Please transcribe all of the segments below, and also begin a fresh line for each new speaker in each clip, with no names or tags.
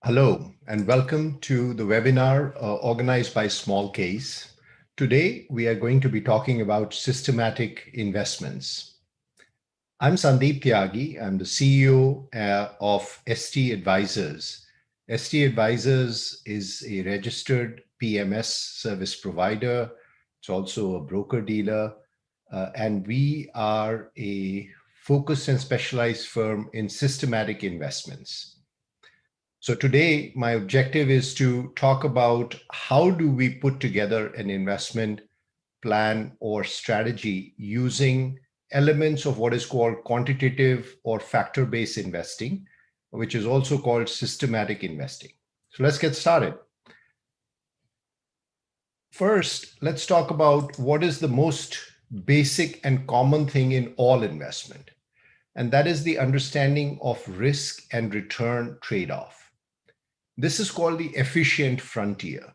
Hello, and welcome to the webinar organized by Smallcase. Today, we are going to be talking about systematic investments. I'm Sandeep Tyagi. I'm the CEO of Estee Advisors. Estee Advisors is a registered PMS service provider. It's also a broker-dealer, and we are a focused and specialized firm in systematic investments. So today, my objective is to talk about how do we put together an investment plan or strategy using elements of what is called quantitative or factor-based investing, which is also called systematic investing. So let's get started. First, let's talk about what is the most basic and common thing in all investment, and that is the understanding of risk and return trade-off. This is called the efficient frontier.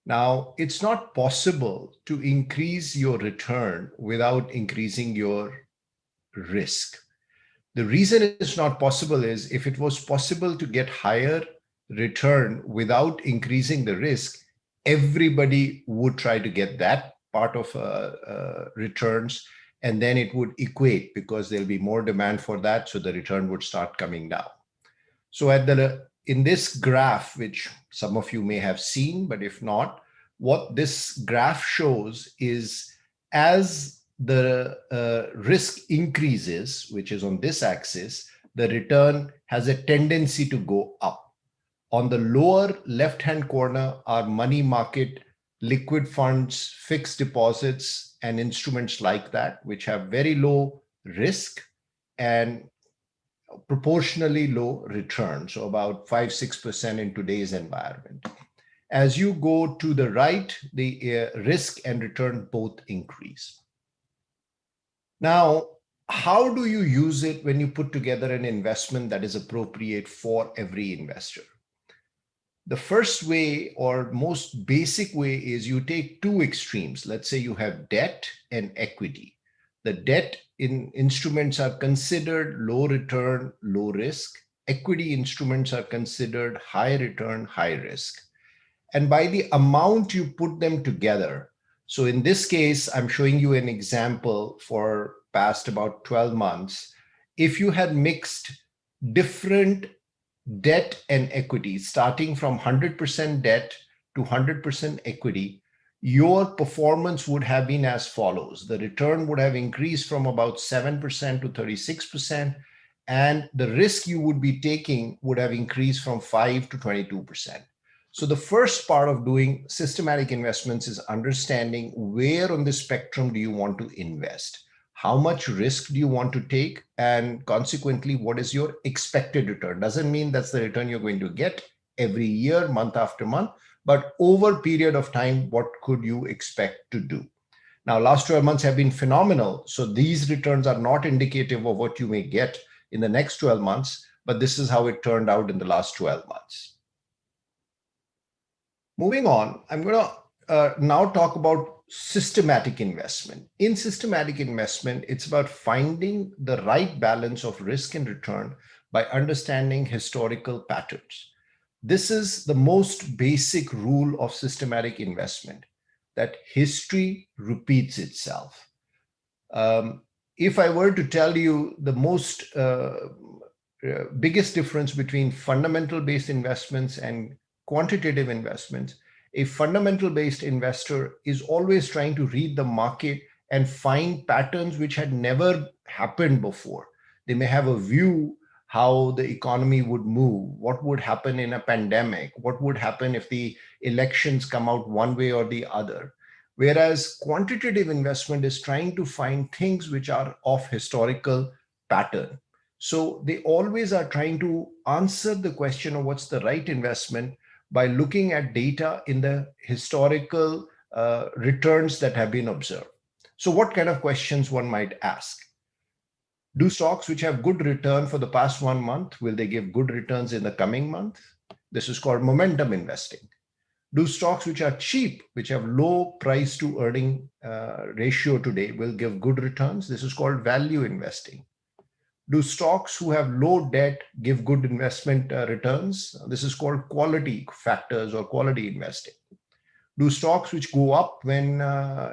Now, it's not possible to increase your return without increasing your risk. The reason it's not possible is if it was possible to get higher return without increasing the risk, everybody would try to get that part of returns, and then it would equate because there'll be more demand for that, so the return would start coming down. So in this graph, which some of you may have seen, but if not, what this graph shows is as the risk increases, which is on this axis, the return has a tendency to go up. On the lower left-hand corner are money market, liquid funds, fixed deposits, and instruments like that, which have very low risk and proportionally low return, so about 5-6% in today's environment. As you go to the right, the risk and return both increase. Now, how do you use it when you put together an investment that is appropriate for every investor? The first way or most basic way is you take two extremes. Let's say you have debt and equity. The debt instruments are considered low return, low risk. Equity instruments are considered high return, high risk. And by the amount you put them together, so in this case, I'm showing you an example for past about 12 months. If you had mixed different debt and equity, starting from 100% debt to 100% equity, your performance would have been as follows. The return would have increased from about 7% to 36%, and the risk you would be taking would have increased from 5 to 22%. So the first part of doing systematic investments is understanding where on the spectrum do you want to invest? How much risk do you want to take? And consequently, what is your expected return? Doesn't mean that's the return you're going to get every year, month after month, but over a period of time, what could you expect to do? Now, last 12 months have been phenomenal. So these returns are not indicative of what you may get in the next 12 months, but this is how it turned out in the last 12 months. Moving on, I'm going to now talk about systematic investment. In systematic investment, it's about finding the right balance of risk and return by understanding historical patterns. This is the most basic rule of systematic investment, that history repeats itself. If I were to tell you the most biggest difference between fundamental-based investments and quantitative investments, a fundamental-based investor is always trying to read the market and find patterns which had never happened before. They may have a view how the economy would move, what would happen in a pandemic, what would happen if the elections come out one way or the other. Whereas quantitative investment is trying to find things which are of historical pattern. So they always are trying to answer the question of what's the right investment by looking at data in the historical returns that have been observed. So what kind of questions one might ask? Do stocks which have good return for the past 1 month, will they give good returns in the coming month? This is called momentum investing. Do stocks which are cheap, which have low price to earning ratio today, will give good returns? This is called value investing. Do stocks who have low debt give good investment returns? This is called quality factors or quality investing. Do stocks which go up when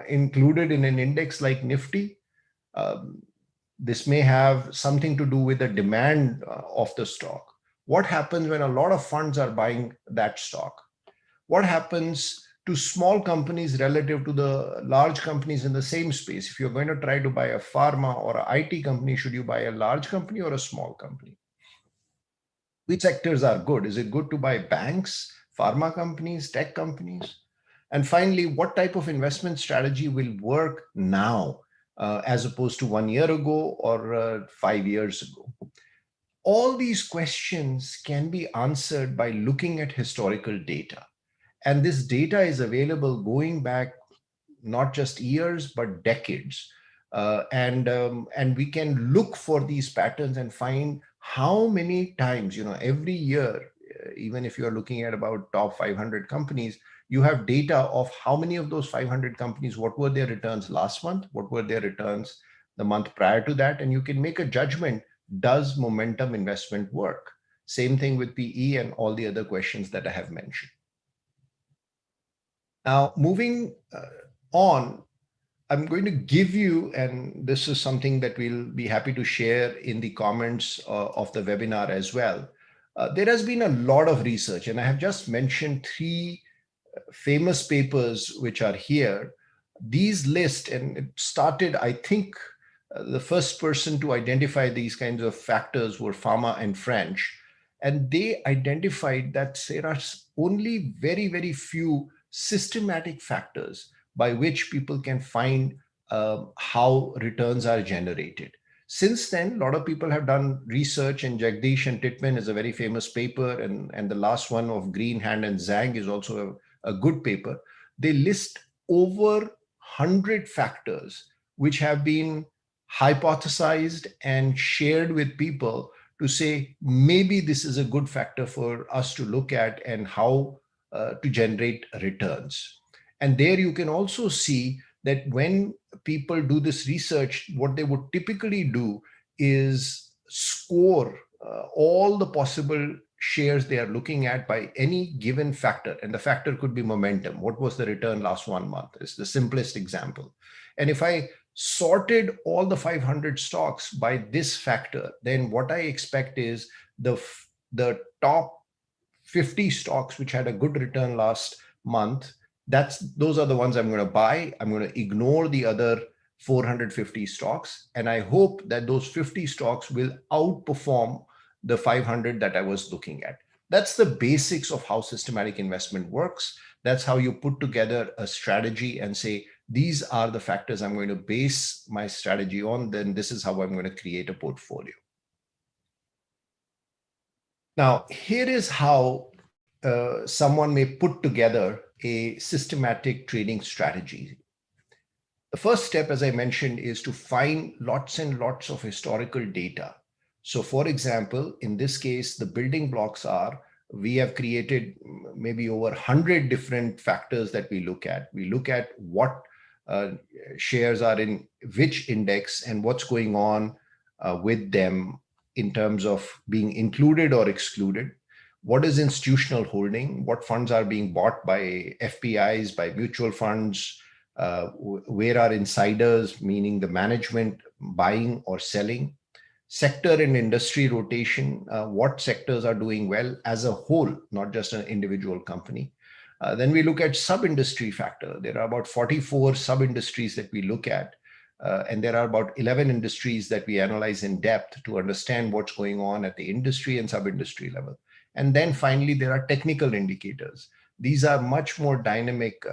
included in an index like Nifty? Um, this may have something to do with the demand of the stock. What happens when a lot of funds are buying that stock? What happens to small companies relative to the large companies in the same space? If you're going to try to buy a pharma or an IT company, should you buy a large company or a small company? Which sectors are good? Is it good to buy banks, pharma companies, tech companies? And finally, what type of investment strategy will work now as opposed to 1 year ago or 5 years ago? All these questions can be answered by looking at historical data. And this data is available going back not just years, but decades. And we can look for these patterns and find how many times, every year, even if you're looking at about top 500 companies, you have data of how many of those 500 companies, what were their returns last month, what were their returns the month prior to that, and you can make a judgment, does momentum investment work? Same thing with PE and all the other questions that I have mentioned. Now, moving on, I'm going to give you, and this is something that we'll be happy to share in the comments of the webinar as well. There has been a lot of research, and I have just mentioned three famous papers which are here. These list, and it started, I think, the first person to identify these kinds of factors were Pharma and French. And they identified that there are only very, very few systematic factors by which people can find how returns are generated. Since then, a lot of people have done research, and Jagdish and Titman is a very famous paper, and the last one of Green, Hand, and Zhang is also a good paper. They list over 100 factors which have been hypothesized and shared with people to say, maybe this is a good factor for us to look at and how to generate returns. And there you can also see that when people do this research, what they would typically do is score all the possible shares they are looking at by any given factor. And the factor could be momentum. What was the return last 1 month? It's the simplest example. And if I sorted all the 500 stocks by this factor, then what I expect is the top 50 stocks which had a good return last month, those are the ones I'm going to buy. I'm going to ignore the other 450 stocks. And I hope that those 50 stocks will outperform the 500 that I was looking at. That's the basics of how systematic investment works. That's how you put together a strategy and say, these are the factors I'm going to base my strategy on. Then this is how I'm going to create a portfolio. Now, here is how someone may put together a systematic trading strategy. The first step, as I mentioned, is to find lots and lots of historical data. So for example, in this case, the building blocks are, we have created maybe over 100 different factors that we look at. We look at what shares are in which index and what's going on with them in terms of being included or excluded. What is institutional holding? What funds are being bought by FPIs, by mutual funds? Where are insiders, meaning the management, buying or selling? Sector and industry rotation, what sectors are doing well as a whole, not just an individual company. Then we look at sub-industry factor. There are about 44 sub-industries that we look at. And there are about 11 industries that we analyze in depth to understand what's going on at the industry and sub-industry level. And then finally, there are technical indicators. These are much more dynamic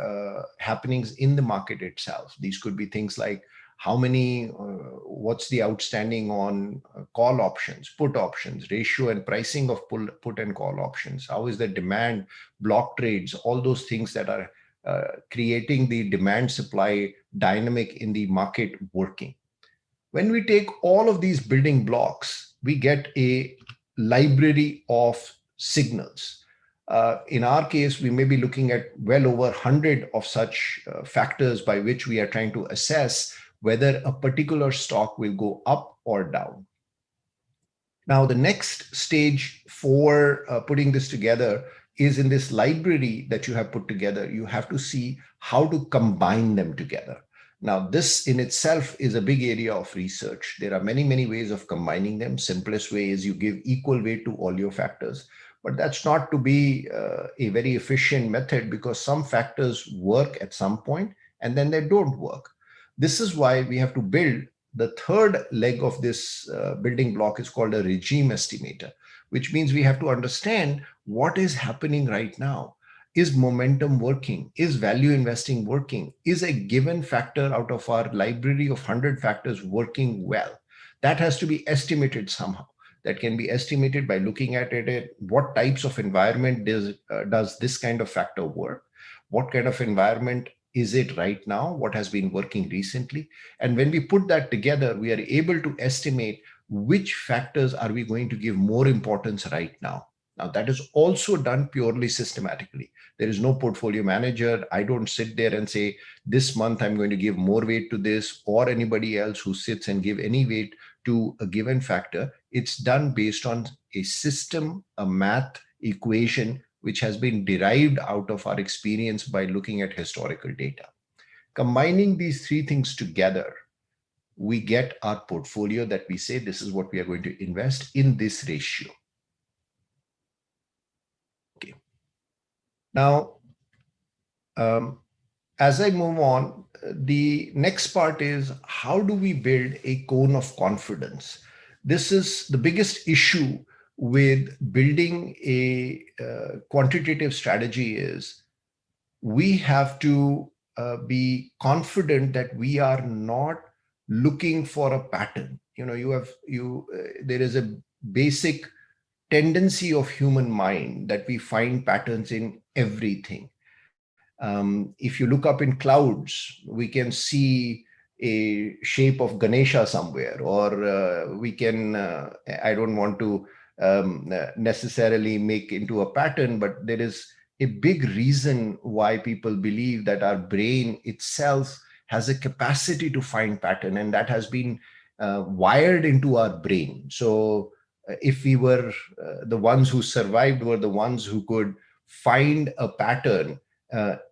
happenings in the market itself. These could be things like what's the outstanding on call options, put options, ratio and pricing of put and call options. How is the demand, block trades, all those things that are creating the demand supply dynamic in the market working. When we take all of these building blocks, we get a library of signals. In our case, we may be looking at well over 100 of such factors by which we are trying to assess whether a particular stock will go up or down. Now, the next stage for putting this together is in this library that you have put together, you have to see how to combine them together. Now, this in itself is a big area of research. There are many, many ways of combining them. Simplest way is you give equal weight to all your factors. But that's not to be a very efficient method, because some factors work at some point and then they don't work. This is why we have to build the third leg of this building block is called a regime estimator, which means we have to understand what is happening right now. Is momentum working? Is value investing working? Is a given factor out of our library of 100 factors working well? That has to be estimated somehow. That can be estimated by looking at it, what types of environment does this kind of factor work? What kind of environment is it right now? What has been working recently? And when we put that together, we are able to estimate which factors are we going to give more importance right now. Now, that is also done purely systematically. There is no portfolio manager. I don't sit there and say, this month I'm going to give more weight to this, or anybody else who sits and give any weight to a given factor. It's done based on a system, a math equation, which has been derived out of our experience by looking at historical data. Combining these three things together, we get our portfolio that we say this is what we are going to invest in this ratio. Okay. Now, as I move on, the next part is how do we build a cone of confidence? This is the biggest issue with building a quantitative strategy is we have to be confident that we are not looking for a pattern. There is a basic tendency of human mind that we find patterns in everything. If you look up in clouds, we can see a shape of Ganesha somewhere, or we can, I don't want to necessarily make into a pattern, but there is a big reason why people believe that our brain itself has a capacity to find pattern, and that has been wired into our brain. So if we were the ones who survived were the ones who could find a pattern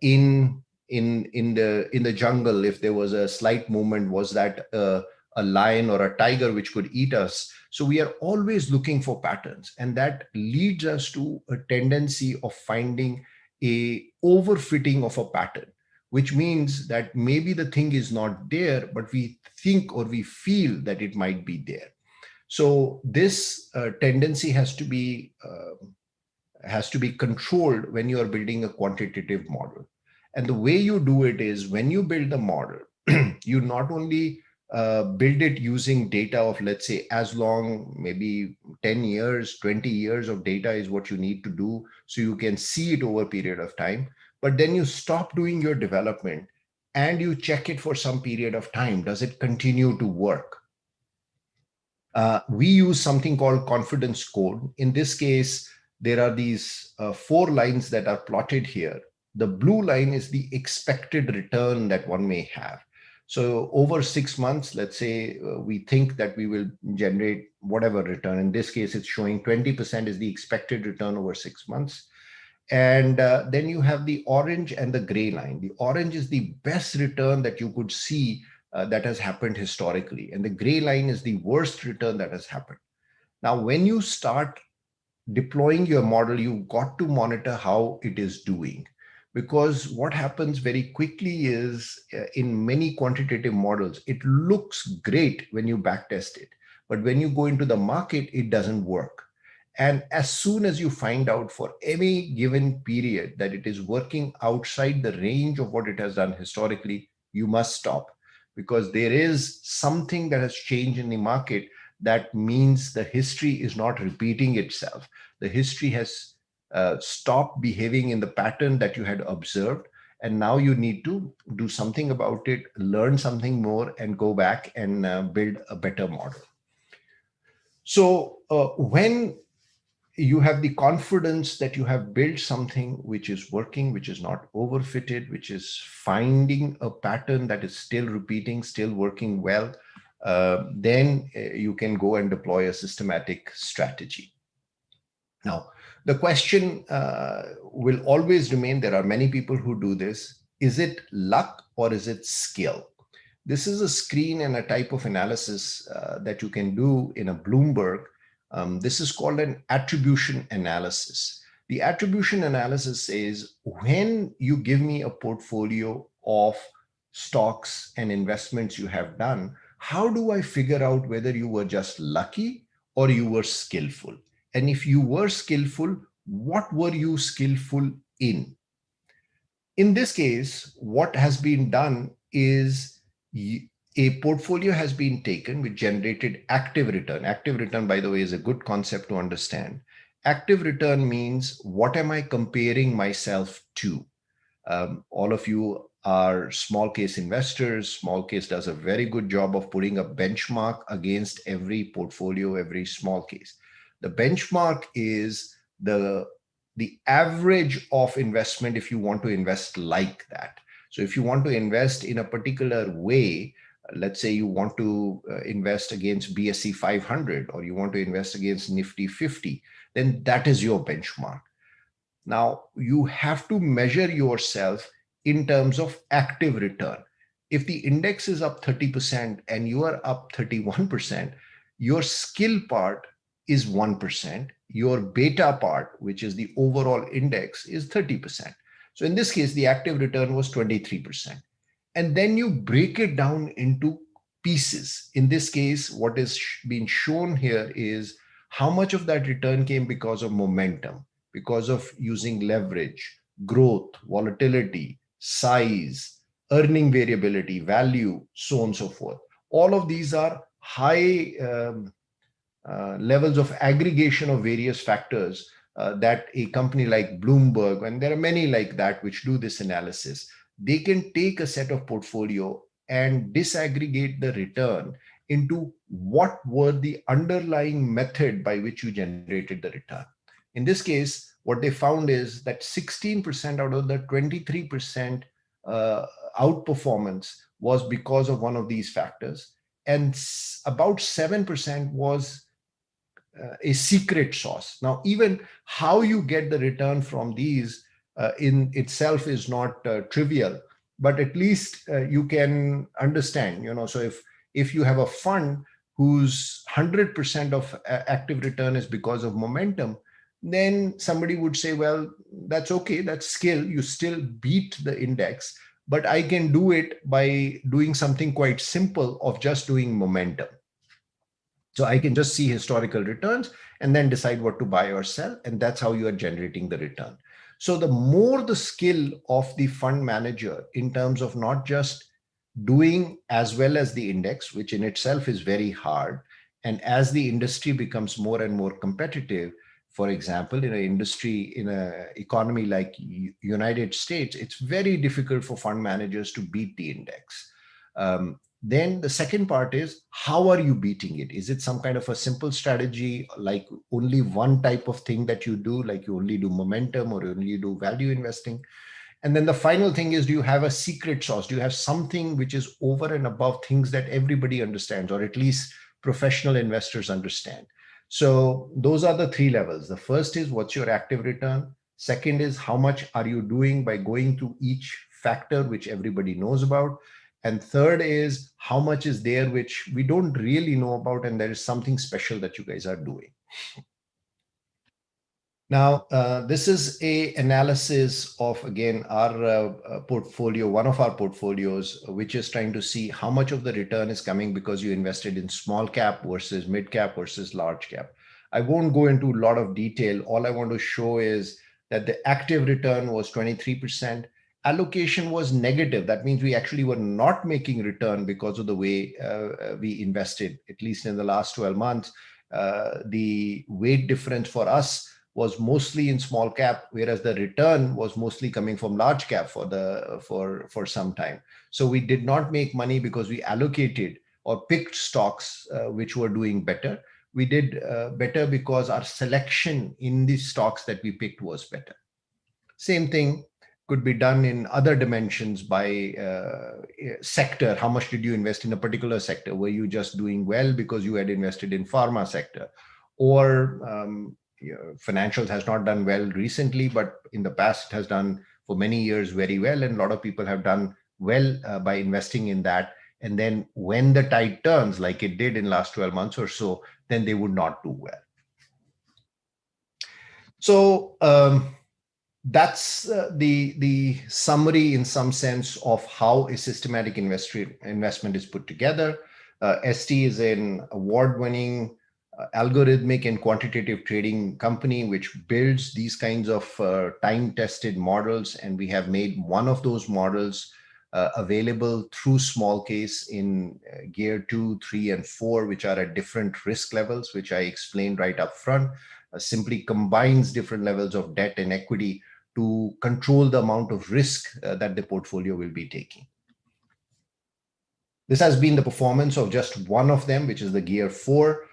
in the jungle, if there was a slight movement, was that a lion or a tiger which could eat us? So we are always looking for patterns, and that leads us to a tendency of finding a overfitting of a pattern, which means that maybe the thing is not there, but we think or we feel that it might be there. So this tendency has to be controlled when you are building a quantitative model. And the way you do it is when you build the model, you not only build it using data of, let's say, as long, maybe 10 years, 20 years of data is what you need to do so you can see it over a period of time. But then you stop doing your development and you check it for some period of time. Does it continue to work? We use something called confidence cone. In this case, there are these 4 lines that are plotted here. The blue line is the expected return that one may have. So over 6 months, let's say we think that we will generate whatever return. In this case, it's showing 20% is the expected return over 6 months. And then you have the orange and the gray line. The orange is the best return that you could see that has happened historically. And the gray line is the worst return that has happened. Now, when you start deploying your model, you've got to monitor how it is doing. Because what happens very quickly is in many quantitative models, it looks great when you backtest it. But when you go into the market, it doesn't work. And as soon as you find out for any given period that it is working outside the range of what it has done historically, you must stop, because there is something that has changed in the market. That means the history is not repeating itself. The history has stopped behaving in the pattern that you had observed. And now you need to do something about it, learn something more, and go back and build a better model. So when you have the confidence that you have built something which is working, which is not overfitted, which is finding a pattern that is still repeating, still working well, then you can go and deploy a systematic strategy. Now, the question will always remain, there are many people who do this. Is it luck or is it skill? This is a screen and a type of analysis that you can do in a Bloomberg. This is called an attribution analysis. The attribution analysis says, when you give me a portfolio of stocks and investments you have done, how do I figure out whether you were just lucky or you were skillful? And if you were skillful, what were you skillful in? In this case, what has been done is a portfolio has been taken which generated active return. Active return, by the way, is a good concept to understand. Active return means, what am I comparing myself to? All of you are small case investors. Small case does a very good job of putting a benchmark against every portfolio, every small case. The benchmark is the average of investment if you want to invest like that. So if you want to invest in a particular way, let's say you want to invest against BSE 500 or you want to invest against Nifty 50, then that is your benchmark. Now, you have to measure yourself in terms of active return. If the index is up 30% and you are up 31%, your skill part is 1%. Your beta part, which is the overall index, is 30%. So in this case, the active return was 23%. And then you break it down into pieces. In this case, what is being shown here is how much of that return came because of momentum, because of using leverage, growth, volatility, size, earning variability, value, so on and so forth. All of these are high levels of aggregation of various factors that a company like Bloomberg, and there are many like that which do this analysis, they can take a set of portfolio and disaggregate the return into what were the underlying method by which you generated the return. In this case, what they found is that 16% out of the 23% outperformance was because of one of these factors, and about 7% was a secret sauce. Now, even how you get the return from these in itself is not trivial, but at least you can understand, so if you have a fund whose 100% of active return is because of momentum, then somebody would say, well, that's okay, that's skill, you still beat the index, but I can do it by doing something quite simple of just doing momentum. So I can just see historical returns and then decide what to buy or sell. And that's how you are generating the return. So the more the skill of the fund manager in terms of not just doing as well as the index, which in itself is very hard. And as the industry becomes more and more competitive, for example, in an industry, in an economy like United States, it's very difficult for fund managers to beat the index. Then the second part is, how are you beating it? Is it some kind of a simple strategy, like only one type of thing that you do, like you only do momentum or you only do value investing? And then the final thing is, do you have a secret sauce? Do you have something which is over and above things that everybody understands, or at least professional investors understand? So those are the three levels. The first is, what's your active return? Second is, how much are you doing by going through each factor, which everybody knows about? And third is, how much is there which we don't really know about, and there is something special that you guys are doing. Now, this is a analysis of, again, our portfolio, one of our portfolios, which is trying to see how much of the return is coming because you invested in small cap versus mid cap versus large cap. I won't go into a lot of detail. All I want to show is that the active return was 23%. Allocation was negative. That means we actually were not making return because of the way we invested, at least in the last 12 months. The weight difference for us was mostly in small cap, whereas the return was mostly coming from large cap for some time. So we did not make money because we allocated or picked stocks which were doing better. We did better because our selection in the stocks that we picked was better. Same thing could be done in other dimensions by sector. How much did you invest in a particular sector? Were you just doing well because you had invested in pharma sector? Or financials has not done well recently, but in the past it has done for many years very well. And a lot of people have done well by investing in that. And then when the tide turns, like it did in last 12 months or so, then they would not do well. So that's the summary in some sense of how a systematic investment is put together. ST is an award-winning algorithmic and quantitative trading company which builds these kinds of time-tested models, and we have made one of those models available through smallcase in gear 2, 3, and 4, which are at different risk levels, which I explained right up front. Simply combines different levels of debt and equity to control the amount of risk that the portfolio will be taking. This has been the performance of just one of them, which is the gear 4.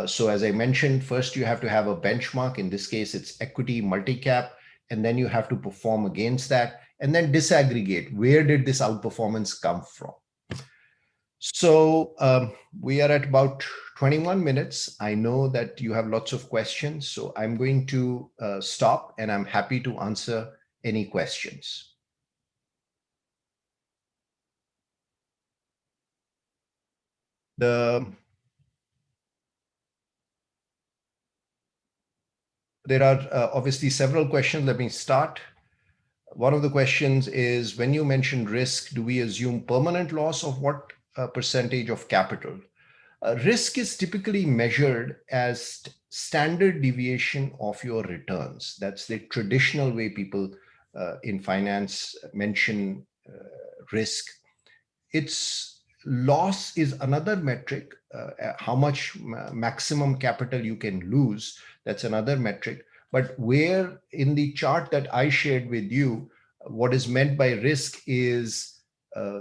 So as I mentioned, first you have to have a benchmark. In this case, it's equity multi-cap, and then you have to perform against that, and then disaggregate where did this outperformance come from. So we are at about 21 minutes. I know that you have lots of questions, so I'm going to stop, and I'm happy to answer any questions. There are obviously several questions. Let me start. One of the questions is, when you mentioned risk, do we assume permanent loss of what percentage of capital? Risk is typically measured as standard deviation of your returns. That's the traditional way people in finance mention risk. Its loss is another metric. How much maximum capital you can lose, that's another metric. But where in the chart that I shared with you, what is meant by risk is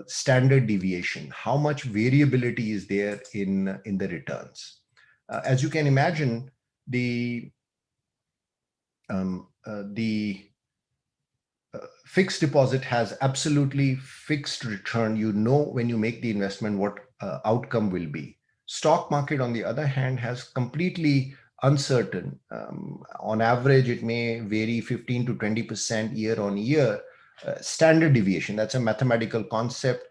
standard deviation. How much variability is there in the returns? As you can imagine, the fixed deposit has absolutely fixed return. You know when you make the investment what outcome will be. Stock market, on the other hand, has completely uncertain. On average, it may vary 15 to 20% year on year. Standard deviation, that's a mathematical concept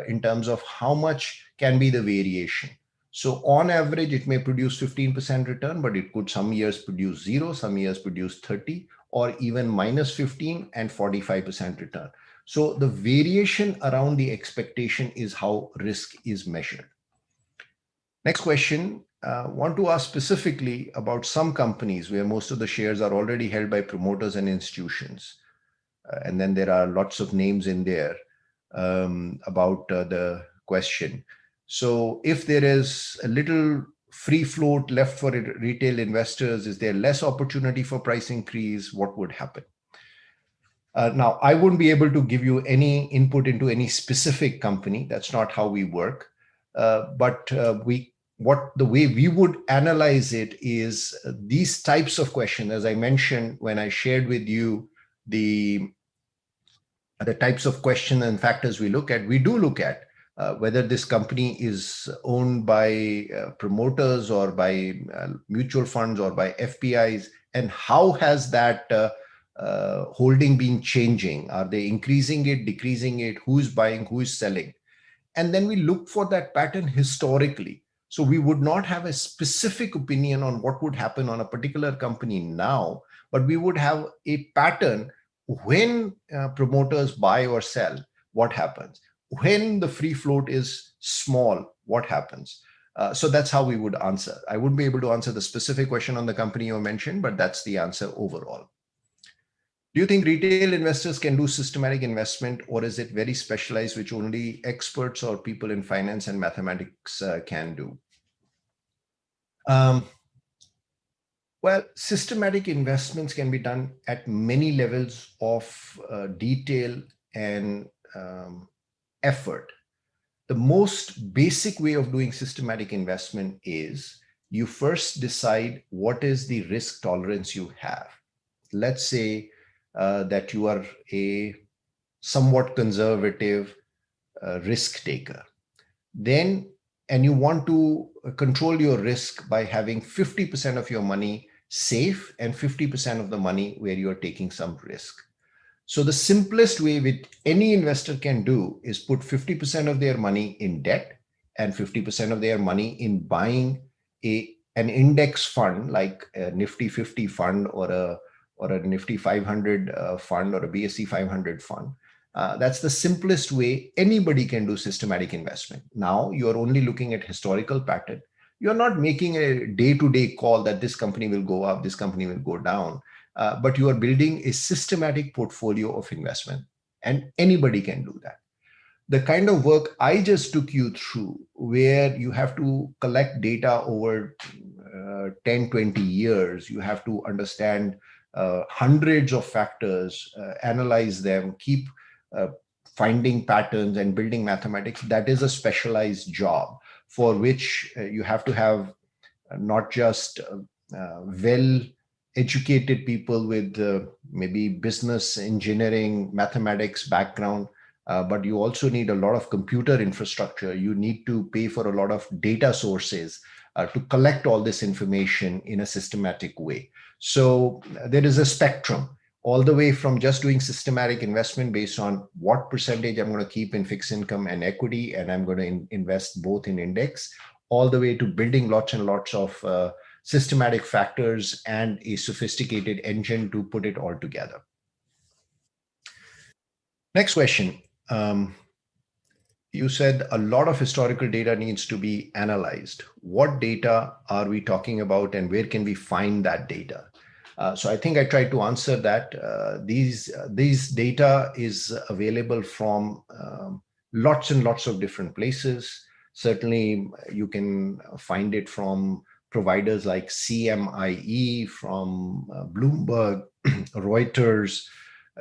in terms of how much can be the variation. So on average, it may produce 15% return, but it could some years produce 0, some years produce 30, or even minus 15 and 45% return. So the variation around the expectation is how risk is measured. Next question, want to ask specifically about some companies where most of the shares are already held by promoters and institutions. And then there are lots of names in there about the question. So if there is a little free float left for retail investors, is there less opportunity for price increase? What would happen? Now, I wouldn't be able to give you any input into any specific company. That's not how we work. But the way we would analyze it is these types of questions, as I mentioned when I shared with you the types of questions and factors we do look at whether this company is owned by promoters or by mutual funds or by FPIs, and how has that holding been changing? Are they increasing it, decreasing it? Who's buying, who's selling? And then we look for that pattern historically. So we would not have a specific opinion on what would happen on a particular company now, but we would have a pattern. When promoters buy or sell, what happens? When the free float is small, what happens? So that's how we would answer. I wouldn't be able to answer the specific question on the company you mentioned, but that's the answer overall. Do you think retail investors can do systematic investment, or is it very specialized, which only experts or people in finance and mathematics can do? Well, systematic investments can be done at many levels of detail and effort. The most basic way of doing systematic investment is you first decide what is the risk tolerance you have. Let's say that you are a somewhat conservative risk taker. Then, and you want to control your risk by having 50% of your money safe and 50% of the money where you're taking some risk. So the simplest way which any investor can do is put 50% of their money in debt and 50% of their money in buying an index fund like a Nifty 50 fund or a Nifty 500 fund or a BSE 500 fund. That's the simplest way anybody can do systematic investment. Now you're only looking at historical pattern. You're not making a day-to-day call that this company will go up, this company will go down, but you are building a systematic portfolio of investment, and anybody can do that. The kind of work I just took you through, where you have to collect data over 10, 20 years, you have to understand hundreds of factors, analyze them, keep uh, finding patterns and building mathematics. That is a specialized job for which you have to have not just well educated people with maybe business, engineering, mathematics background, but you also need a lot of computer infrastructure. You need to pay for a lot of data sources to collect all this information in a systematic way. So there is a spectrum all the way from just doing systematic investment based on what percentage I'm going to keep in fixed income and equity, and I'm going to invest both in index, all the way to building lots and lots of systematic factors and a sophisticated engine to put it all together. Next question. You said a lot of historical data needs to be analyzed. What data are we talking about, and where can we find that data? So I think I tried to answer that. These data is available from lots and lots of different places. Certainly, you can find it from providers like CMIE, from Bloomberg, Reuters.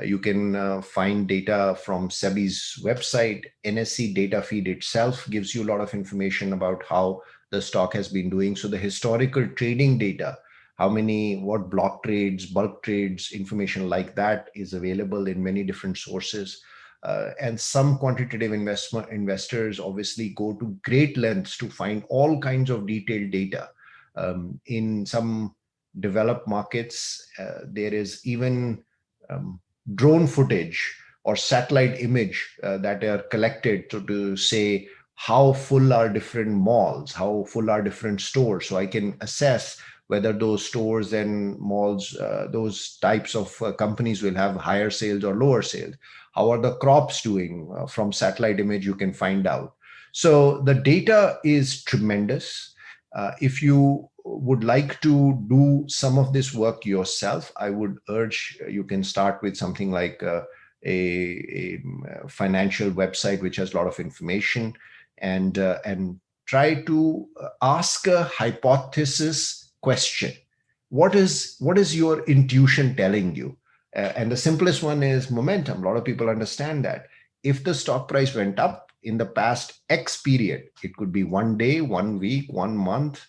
You can find data from SEBI's website. NSE data feed itself gives you a lot of information about how the stock has been doing. So the historical trading data, how many, what block trades, bulk trades, information like that is available in many different sources. And some quantitative investors obviously go to great lengths to find all kinds of detailed data. In some developed markets, there is even drone footage or satellite image that are collected to say how full are different malls, how full are different stores. So I can assess whether those stores and malls, those types of companies will have higher sales or lower sales. How are the crops doing? From satellite image, you can find out. So the data is tremendous. If you would like to do some of this work yourself, I would urge you can start with something like a financial website which has a lot of information, and try to ask a hypothesis question. What is your intuition telling you? And the simplest one is momentum. A lot of people understand that if the stock price went up in the past X period, it could be 1 day, 1 week, 1 month,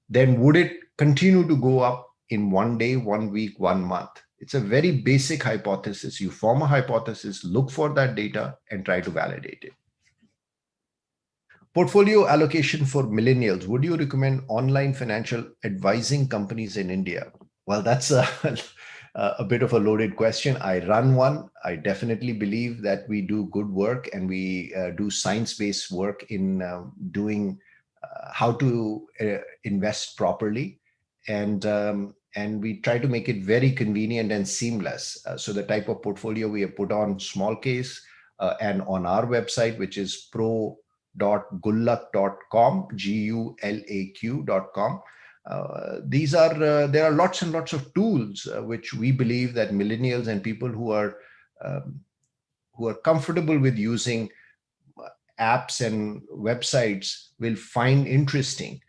then would it continue to go up in 1 day, 1 week, 1 month? It's a very basic hypothesis. You form a hypothesis, look for that data, and try to validate it. Portfolio allocation for millennials. Would you recommend online financial advising companies in India? Well, that's a bit of a loaded question. I run one. I definitely believe that we do good work, and we do science-based work in doing how to invest properly, and we try to make it very convenient and seamless. So the type of portfolio we have put on smallcase and on our website, which is pro.gullak.com, GULAQ.com. There are lots and lots of tools which we believe that millennials and people who are comfortable with using apps and websites will find interesting.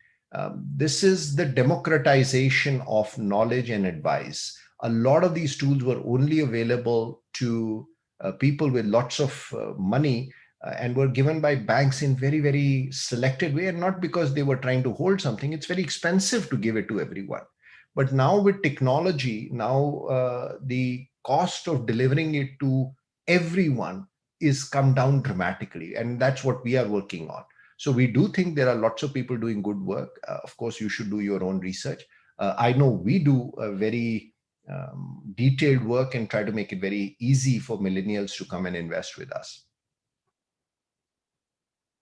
This is the democratization of knowledge and advice. A lot of these tools were only available to people with lots of money, and were given by banks in very, very selected way, and not because they were trying to hold something. It's very expensive to give it to everyone. But now with technology, now the cost of delivering it to everyone is come down dramatically. And that's what we are working on. So we do think there are lots of people doing good work. Of course, you should do your own research. I know we do a very detailed work and try to make it very easy for millennials to come and invest with us.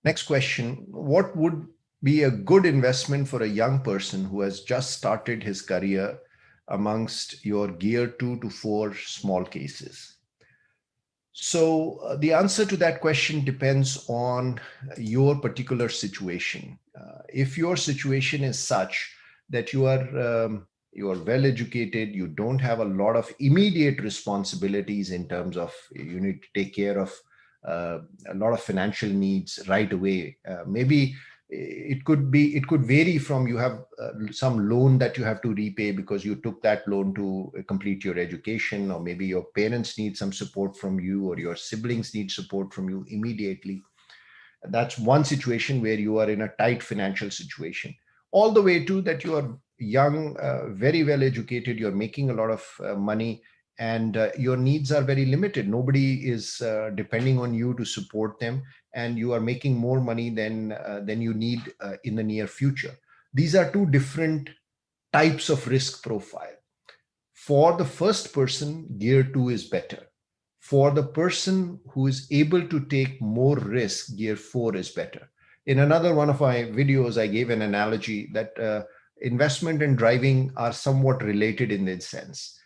Next question, what would be a good investment for a young person who has just started his career amongst your gear 2 to 4 small cases? So the answer to that question depends on your particular situation. If your situation is such that you are well educated, you don't have a lot of immediate responsibilities in terms of you need to take care of a lot of financial needs right away. Maybe it could vary from you have some loan that you have to repay because you took that loan to complete your education, or maybe your parents need some support from you, or your siblings need support from you immediately. That's one situation where you are in a tight financial situation, all the way to that you are young, very well educated, you're making a lot of money, and your needs are very limited. Nobody is depending on you to support them, and you are making more money than you need in the near future. These are two different types of risk profile. For the first person, gear 2 is better. For the person who is able to take more risk, gear 4 is better. In another one of my videos, I gave an analogy that investment and driving are somewhat related in this sense.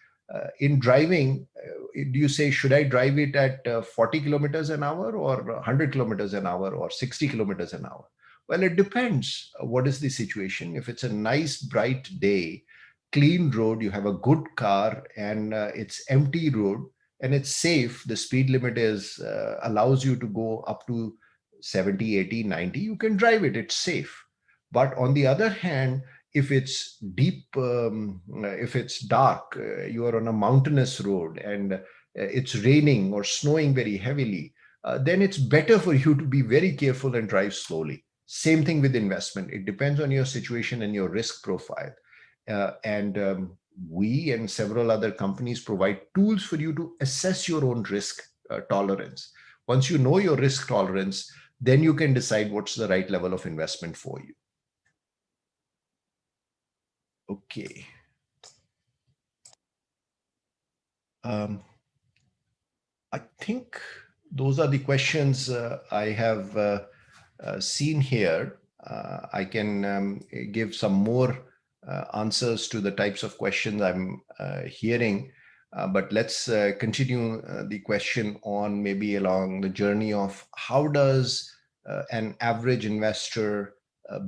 In driving, do you say, should I drive it at 40 kilometers an hour or 100 kilometers an hour or 60 kilometers an hour? Well, it depends. What is the situation? If it's a nice, bright day, clean road, you have a good car, and it's empty road, and it's safe, the speed limit is allows you to go up to 70, 80, 90, you can drive it, it's safe. But on the other hand, if it's deep, if it's dark, you are on a mountainous road, and it's raining or snowing very heavily, then it's better for you to be very careful and drive slowly. Same thing with investment. It depends on your situation and your risk profile. And we and several other companies provide tools for you to assess your own risk tolerance. Once you know your risk tolerance, then you can decide what's the right level of investment for you. Okay. I think those are the questions I have seen here. I can give some more answers to the types of questions I'm hearing. But let's continue the question on maybe along the journey of how does an average investor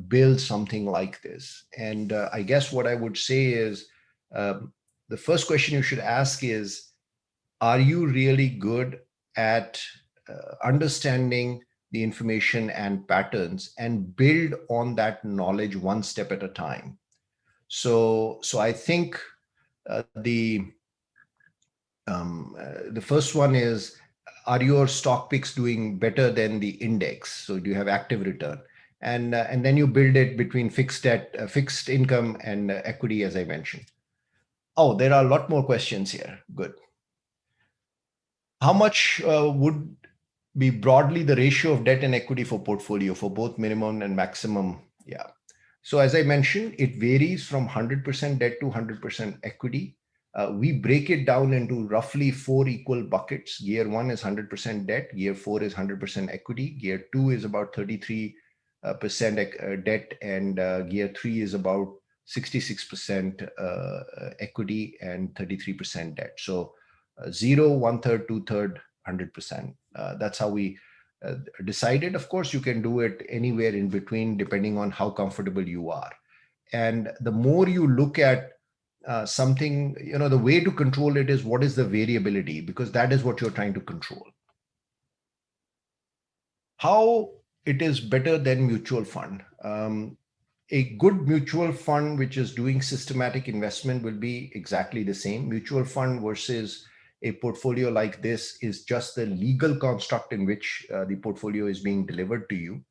build something like this? And I guess what I would say is the first question you should ask is, are you really good at understanding the information and patterns and build on that knowledge one step at a time? So I think the first one is, are your stock picks doing better than the index? So do you have active return? And then you build it between fixed debt, fixed income, and equity, as I mentioned. Oh, there are a lot more questions here. Good. How much would be broadly the ratio of debt and equity for portfolio for both minimum and maximum? Yeah. So as I mentioned, it varies from 100% debt to 100% equity. We break it down into roughly 4 equal buckets. Gear 1 is 100% debt. Gear 4 is 100% equity. Gear 2 is about 33% debt. And Gear 3 is about 66% equity and 33% debt. So 0, 1/3, 2/3, 100%. That's how we decided. Of course, you can do it anywhere in between, depending on how comfortable you are. And the more you look at something, the way to control it is what is the variability, because that is what you're trying to control. How it is better than mutual fund. A good mutual fund, which is doing systematic investment, will be exactly the same. Mutual fund versus a portfolio like this is just the legal construct in which the portfolio is being delivered to you.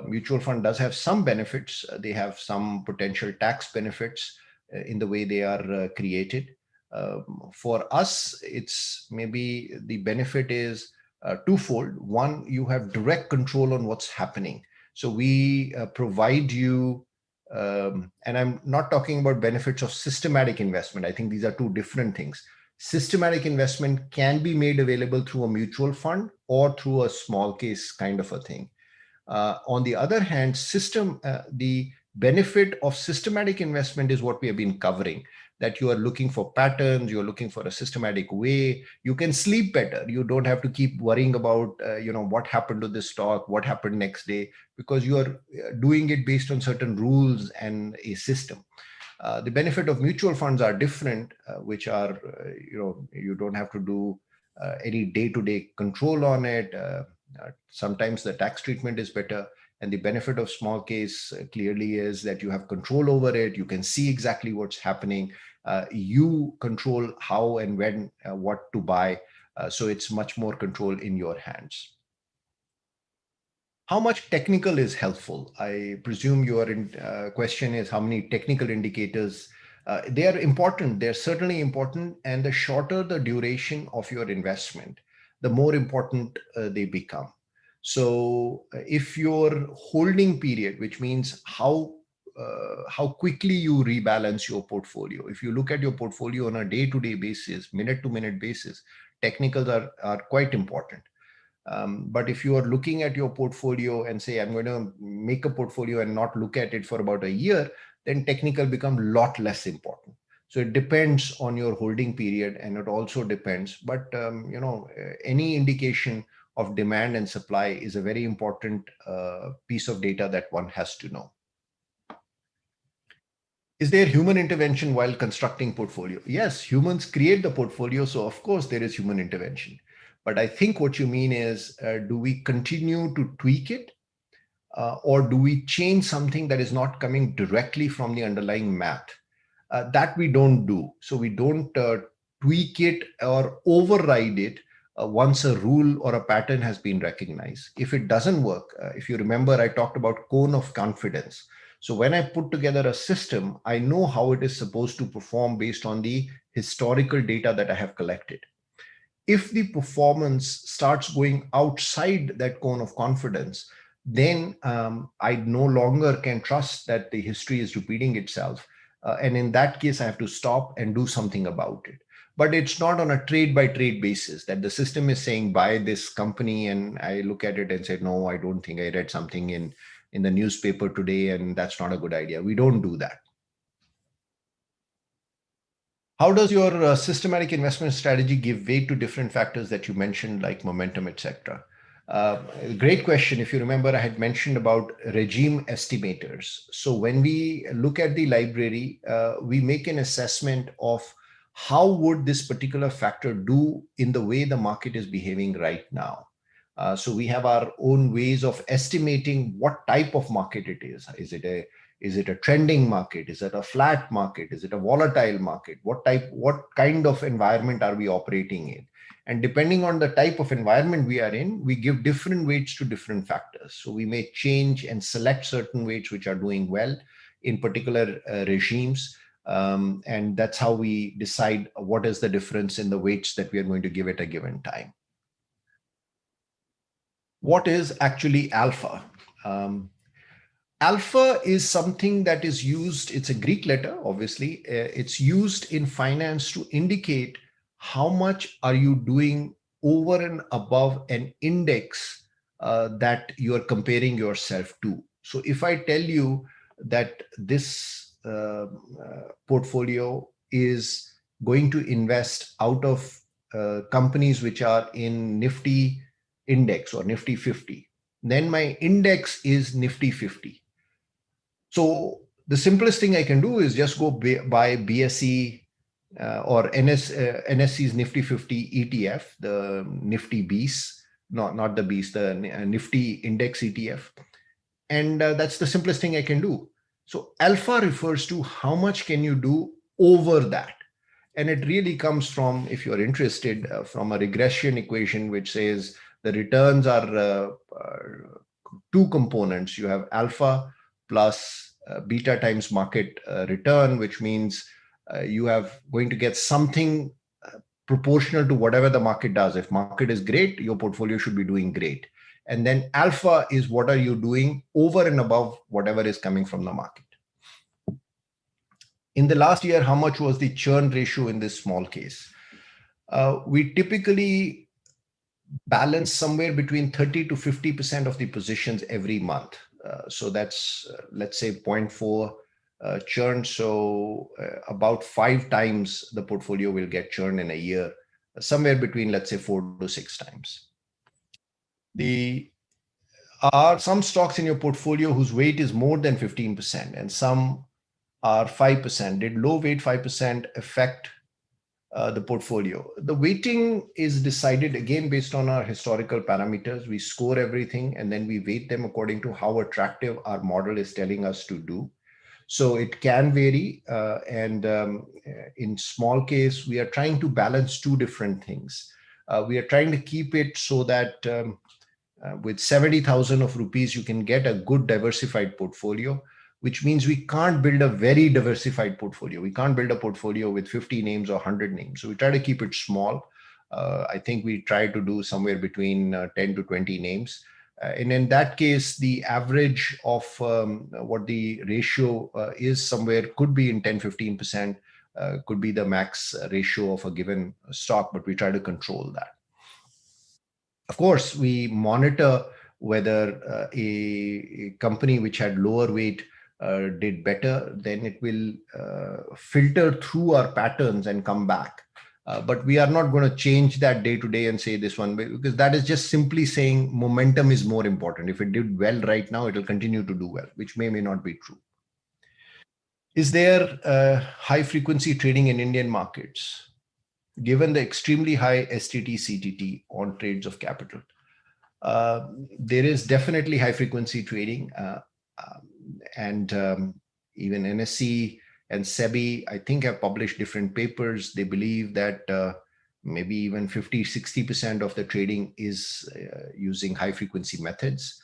Mutual fund does have some benefits. They have some potential tax benefits in the way they are created. For us, it's maybe the benefit is twofold. One, you have direct control on what's happening. So we provide you, and I'm not talking about benefits of systematic investment. I think these are two different things. Systematic investment can be made available through a mutual fund or through a small case kind of a thing. On the other hand, the benefit of systematic investment is what we have been covering, that you are looking for patterns, you're looking for a systematic way, you can sleep better. You don't have to keep worrying about, what happened to this stock, what happened next day, because you are doing it based on certain rules and a system. The benefit of mutual funds are different, which are, you don't have to do any day-to-day control on it. Sometimes the tax treatment is better. And the benefit of small case clearly is that you have control over it. You can see exactly what's happening. You control how and when, what to buy. So it's much more control in your hands. How much technical is helpful? I presume your question is how many technical indicators. They are important. They're certainly important. And the shorter the duration of your investment, the more important they become. So if your holding period, which means how quickly you rebalance your portfolio, if you look at your portfolio on a day-to-day basis, minute-to-minute basis, technicals are quite important. But if you are looking at your portfolio and say, I'm going to make a portfolio and not look at it for about a year, then technical become a lot less important. So it depends on your holding period, and it also depends. But any indication of demand and supply is a very important piece of data that one has to know. Is there human intervention while constructing portfolio? Yes, humans create the portfolio, so of course there is human intervention. But I think what you mean is, do we continue to tweak it? Or do we change something that is not coming directly from the underlying math? That we don't do. So we don't tweak it or override it once a rule or a pattern has been recognized. If it doesn't work, if you remember, I talked about cone of confidence. So when I put together a system, I know how it is supposed to perform based on the historical data that I have collected. If the performance starts going outside that cone of confidence, then I no longer can trust that the history is repeating itself. And in that case, I have to stop and do something about it. But it's not on a trade by trade basis that the system is saying buy this company, and I look at it and say, no, I don't think I read something in the newspaper today, and that's not a good idea. We don't do that. How does your systematic investment strategy give weight to different factors that you mentioned, like momentum, etc.? Great question. If you remember, I had mentioned about regime estimators. So when we look at the library, we make an assessment of how would this particular factor do in the way the market is behaving right now. So we have our own ways of estimating what type of market it is. Is it a trending market? Is it a flat market? Is it a volatile market? What kind of environment are we operating in? And depending on the type of environment we are in, we give different weights to different factors. So we may change and select certain weights which are doing well in particular regimes. And that's how we decide what is the difference in the weights that we are going to give at a given time. What is actually alpha? Alpha is something that is used, it's a Greek letter, obviously. It's used in finance to indicate how much are you doing over and above an index that you are comparing yourself to. So if I tell you that this portfolio is going to invest out of companies which are in Nifty index or Nifty 50, then my index is Nifty 50. So the simplest thing I can do is just go buy BSE or NSE's Nifty 50 ETF, the Nifty Beast, not the Beast, the Nifty Index ETF. And that's the simplest thing I can do. So alpha refers to how much can you do over that. And it really comes from, if you're interested, from a regression equation, which says the returns are two components. You have alpha plus beta times market return, which means You have going to get something proportional to whatever the market does. If market is great, your portfolio should be doing great. And then alpha is what are you doing over and above whatever is coming from the market. In the last year, how much was the churn ratio in this small case? We typically balance somewhere between 30 to 50% of the positions every month. So that's, let's say, zero point 0.4 churn. So about 5 times the portfolio will get churned in a year, somewhere between, let's say, 4 to 6 times. The are some stocks in your portfolio whose weight is more than 15% and some are 5%. Did low weight 5% affect the portfolio? The weighting is decided again based on our historical parameters. We score everything and then we weight them according to how attractive our model is telling us to do. So it can vary. In small case, we are trying to balance two different things. We are trying to keep it so that with 70,000 of rupees, you can get a good diversified portfolio, which means we can't build a very diversified portfolio. We can't build a portfolio with 50 names or 100 names. So we try to keep it small. I think we try to do somewhere between 10 to 20 names. And in that case, the average of what the ratio is somewhere could be in 10, 15%, could be the max ratio of a given stock, but we try to control that. Of course, we monitor whether a company which had lower weight did better, then it will filter through our patterns and come back. But we are not going to change that day to day and say this one, because that is just simply saying momentum is more important. If it did well right now, it will continue to do well, which may not be true. Is there high frequency trading in Indian markets, given the extremely high STT, CTT on trades of capital? There is definitely high frequency trading, and even NSE and SEBI, I think, have published different papers. They believe that maybe even 50-60% of the trading is using high frequency methods.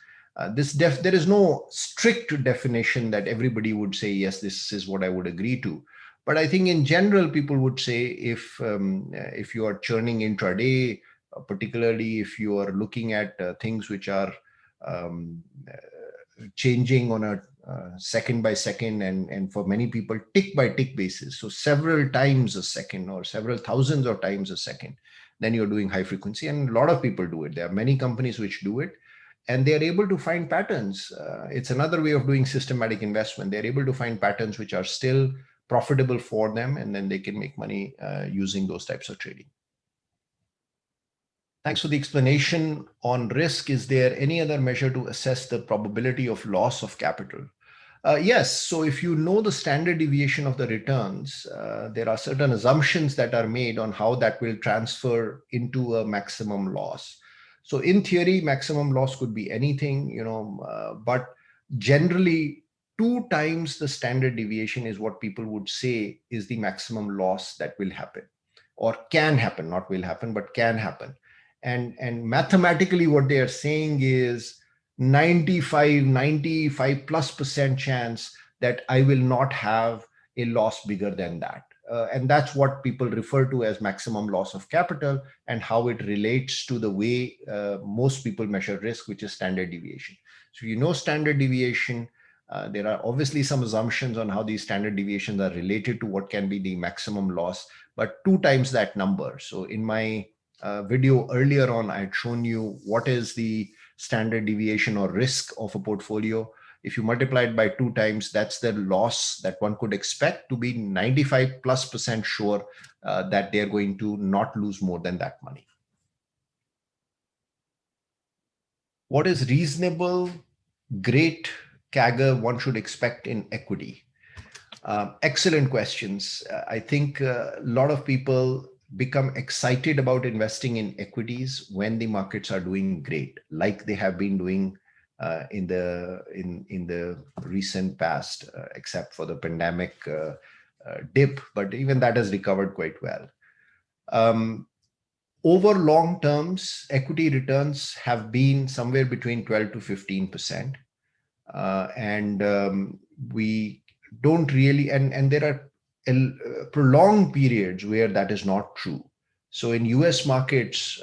There is no strict definition that everybody would say, yes, this is what I would agree to. But I think in general, people would say if you are churning intraday, particularly if you are looking at things which are changing on a second by second and for many people tick by tick basis, so several times a second or several thousands of times a second, then you're doing high frequency. And a lot of people do it. There are many companies which do it and they're able to find patterns. It's another way of doing systematic investment. They're able to find patterns which are still profitable for them, and then they can make money using those types of trading. Thanks for the explanation on risk. Is there any other measure to assess the probability of loss of capital? Yes. So if you know the standard deviation of the returns, there are certain assumptions that are made on how that will transfer into a maximum loss. So in theory, maximum loss could be anything, but generally 2 times the standard deviation is what people would say is the maximum loss that will happen or can happen, not will happen, but can happen. And mathematically what they are saying is 95 plus % chance that I will not have a loss bigger than that. And that's what people refer to as maximum loss of capital and how it relates to the way most people measure risk, which is standard deviation. So standard deviation, there are obviously some assumptions on how these standard deviations are related to what can be the maximum loss, but 2 times that number. So in my video earlier on, I had shown you what is the standard deviation or risk of a portfolio. If you multiply it by 2 times, that's the loss that one could expect to be 95 plus % sure that they're going to not lose more than that money. What is reasonable, great CAGR one should expect in equity? Excellent questions. I think a lot of people become excited about investing in equities when the markets are doing great, like they have been doing in the recent past, except for the pandemic dip, but even that has recovered quite well. Over long terms, equity returns have been somewhere between 12 to 15%. We don't really, and there are prolonged periods where that is not true. So in US markets,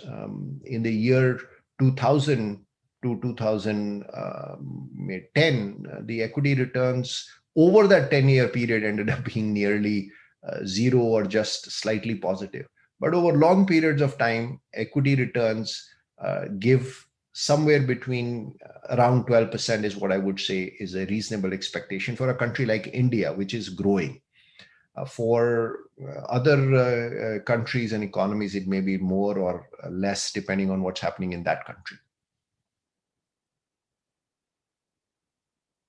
in the year 2000 to 2010, the equity returns over that 10-year period ended up being nearly zero or just slightly positive. But over long periods of time, equity returns give somewhere between around 12% is what I would say is a reasonable expectation for a country like India, which is growing. For other countries and economies, it may be more or less depending on what's happening in that country.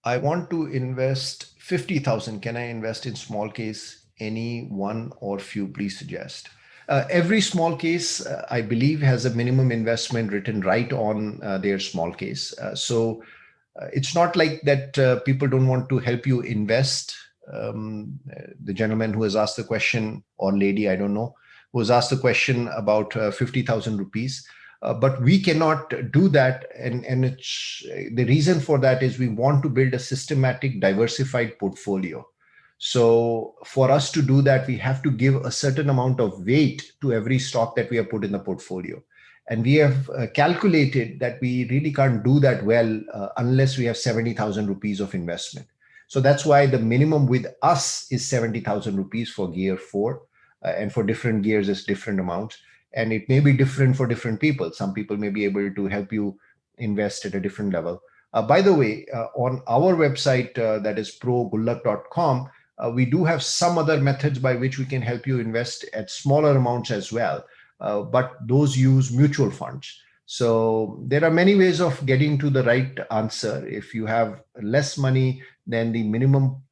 I want to invest 50,000. Can I invest in small case? Any one or few, please suggest. Every small case, I believe, has a minimum investment written right on their small case. So it's not like that people don't want to help you invest. The gentleman who has asked the question, or lady, I don't know, who has asked the question about 50,000 rupees. But we cannot do that. And it's, the reason for that is we want to build a systematic, diversified portfolio. So for us to do that, we have to give a certain amount of weight to every stock that we have put in the portfolio. And we have calculated that we really can't do that well unless we have 70,000 rupees of investment. So that's why the minimum with us is 70,000 rupees for gear 4. And for different gears, it's different amounts. And it may be different for different people. Some people may be able to help you invest at a different level. By the way, on our website, that is progullak.com, we do have some other methods by which we can help you invest at smaller amounts as well. But those use mutual funds. So there are many ways of getting to the right answer. If you have less money than the minimum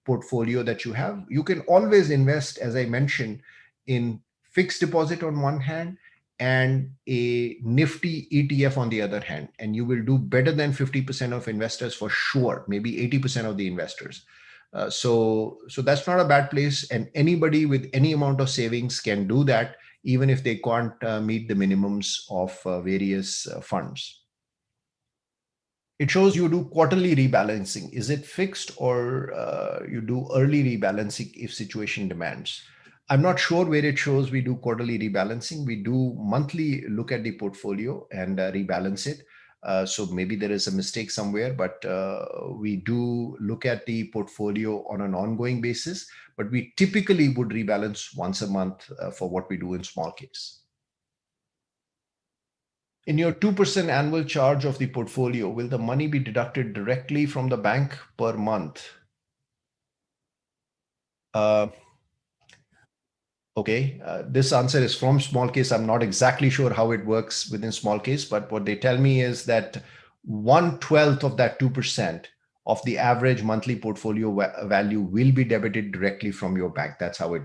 portfolio that you have, you can always invest, as I mentioned, in fixed deposit on one hand and a nifty ETF on the other hand, and you will do better than 50% of investors for sure, maybe 80% of the investors. So that's not a bad place, and anybody with any amount of savings can do that, even if they can't meet the minimums of various funds. It shows you do quarterly rebalancing. Is it fixed, or you do early rebalancing if situation demands? I'm not sure where it shows we do quarterly rebalancing. We do monthly look at the portfolio and rebalance it. So maybe there is a mistake somewhere, but we do look at the portfolio on an ongoing basis. But we typically would rebalance once a month for what we do in small case. In your 2% annual charge of the portfolio, will the money be deducted directly from the bank per month? Okay, this answer is from small case. I'm not exactly sure how it works within small case, but what they tell me is that 1/12 of that 2% of the average monthly portfolio value will be debited directly from your bank. That's how it.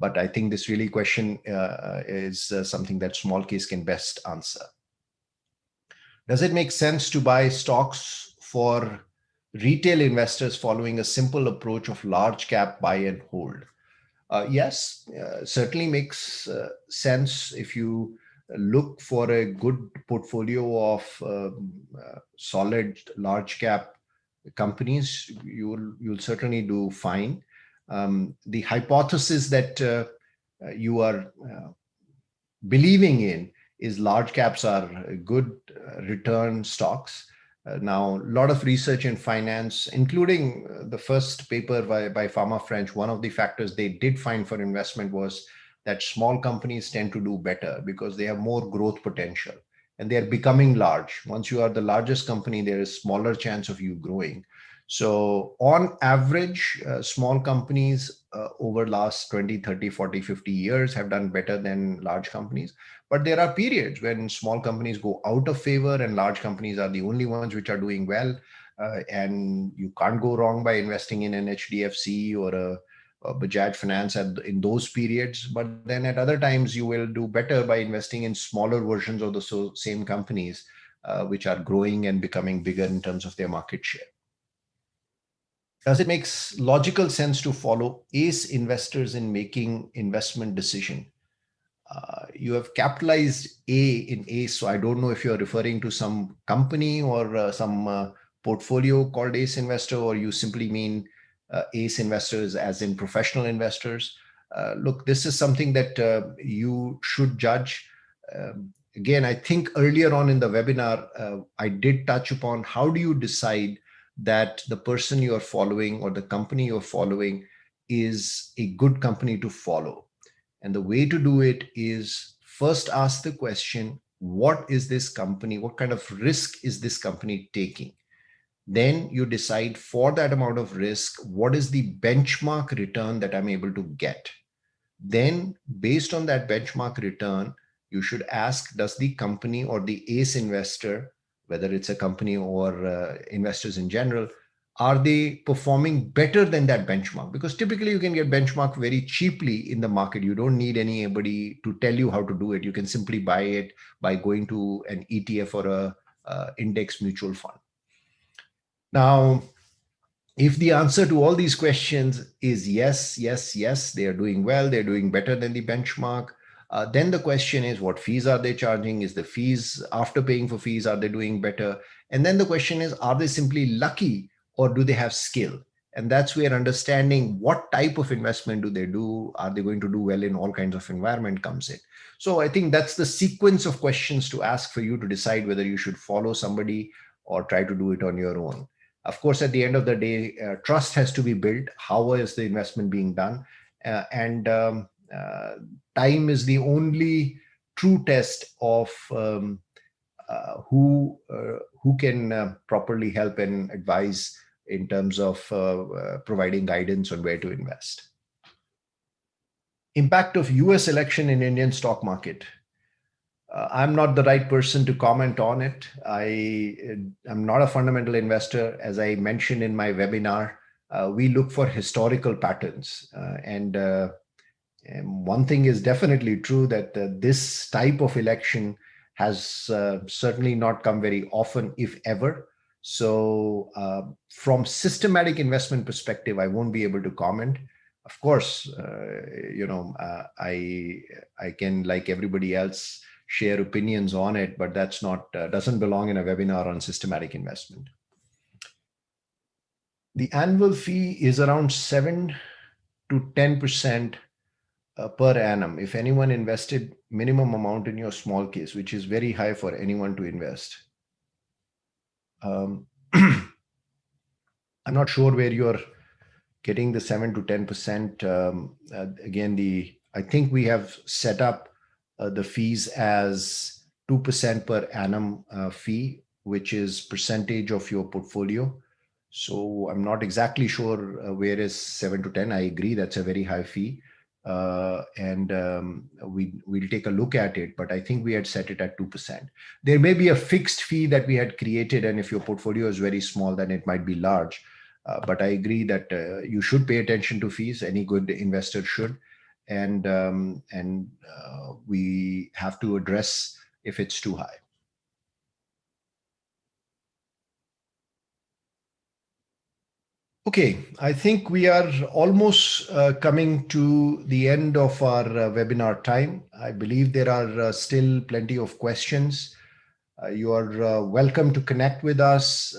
But I think this really question is something that small case can best answer. Does it make sense to buy stocks for retail investors following a simple approach of large cap buy and hold? Yes, certainly makes sense. If you look for a good portfolio of solid large cap companies, you'll certainly do fine. The hypothesis that you are believing in is large caps are good return stocks. Now, a lot of research in finance, including the first paper by Pharma French, one of the factors they did find for investment was that small companies tend to do better because they have more growth potential and they are becoming large. Once you are the largest company, there is smaller chance of you growing. So on average, small companies over last 20, 30, 40, 50 years have done better than large companies. But there are periods when small companies go out of favor and large companies are the only ones which are doing well. And you can't go wrong by investing in an HDFC or a Bajaj Finance in those periods. But then at other times, you will do better by investing in smaller versions of the same companies, which are growing and becoming bigger in terms of their market share. Does it make logical sense to follow ACE investors in making investment decision? You have capitalized A in ACE, so I don't know if you're referring to some company or some portfolio called ACE Investor, or you simply mean ACE investors, as in professional investors. Look, this is something that you should judge. Again, I think earlier on in the webinar, I did touch upon how do you decide that the person you are following or the company you're following is a good company to follow. And the way to do it is first ask the question, what is this company? What kind of risk is this company taking? Then you decide for that amount of risk, what is the benchmark return that I'm able to get? Then based on that benchmark return, you should ask, does the company or the ACE investor, whether it's a company or investors in general, are they performing better than that benchmark? Because typically you can get benchmark very cheaply in the market. You don't need anybody to tell you how to do it. You can simply buy it by going to an ETF or a index mutual fund. Now, if the answer to all these questions is yes, yes, yes, they are doing well, they're doing better than the benchmark, then the question is, what fees are they charging? Is the fees, after paying for fees, are they doing better? And then the question is, are they simply lucky or do they have skill? And that's where understanding what type of investment do they do, are they going to do well in all kinds of environment comes in. So I think that's the sequence of questions to ask for you to decide whether you should follow somebody or try to do it on your own. Of course, at the end of the day, trust has to be built. How is the investment being done? Time is the only true test of who can properly help and advise in terms of providing guidance on where to invest. Impact of US election in Indian stock market. I'm not the right person to comment on it. I'm not a fundamental investor. As I mentioned in my webinar, we look for historical patterns. And one thing is definitely true that this type of election has certainly not come very often, if ever. So from systematic investment perspective, I won't be able to comment. Of course, I can, like everybody else, share opinions on it, but that's not doesn't belong in a webinar on systematic investment. The annual fee is around 7 to 10% per annum if anyone invested minimum amount in your small case, which is very high for anyone to invest. I'm not sure where you're getting the 7 to 10%. Again, I think we have set up the fees as 2% per annum fee, which is percentage of your portfolio. So I'm not exactly sure where is 7 to 10. I agree that's a very high fee. We'll take a look at it, but I think we had set it at 2%. There may be a fixed fee that we had created, and if your portfolio is very small, then it might be large. But I agree that you should pay attention to fees. Any good investor should. And we have to address if it's too high. Okay, I think we are almost coming to the end of our webinar time. I believe there are still plenty of questions. You are welcome to connect with us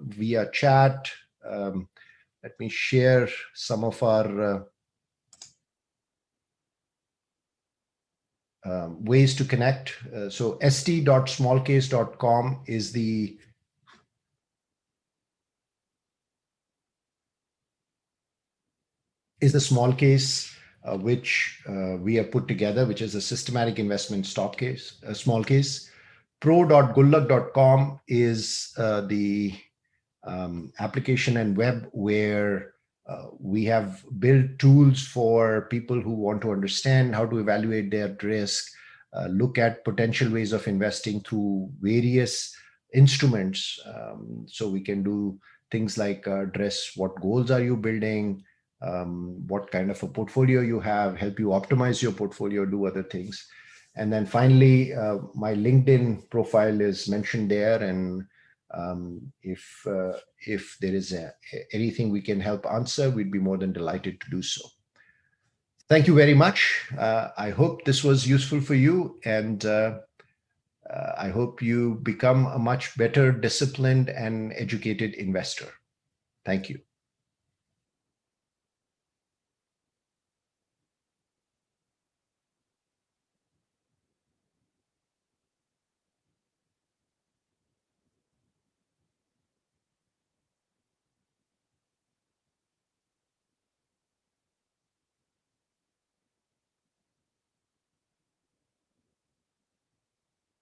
via chat. Let me share some of our ways to connect. So st.smallcase.com is the small case which we have put together, which is a systematic investment stock case, a small case. pro.gullak.com is the application and web where we have built tools for people who want to understand how to evaluate their risk, look at potential ways of investing through various instruments. So we can do things like address what goals are you building, what kind of a portfolio you have, help you optimize your portfolio, do other things. And then finally, my LinkedIn profile is mentioned there. And if there is anything we can help answer, we'd be more than delighted to do so. Thank you very much. I hope this was useful for you, and I hope you become a much better disciplined and educated investor. Thank you.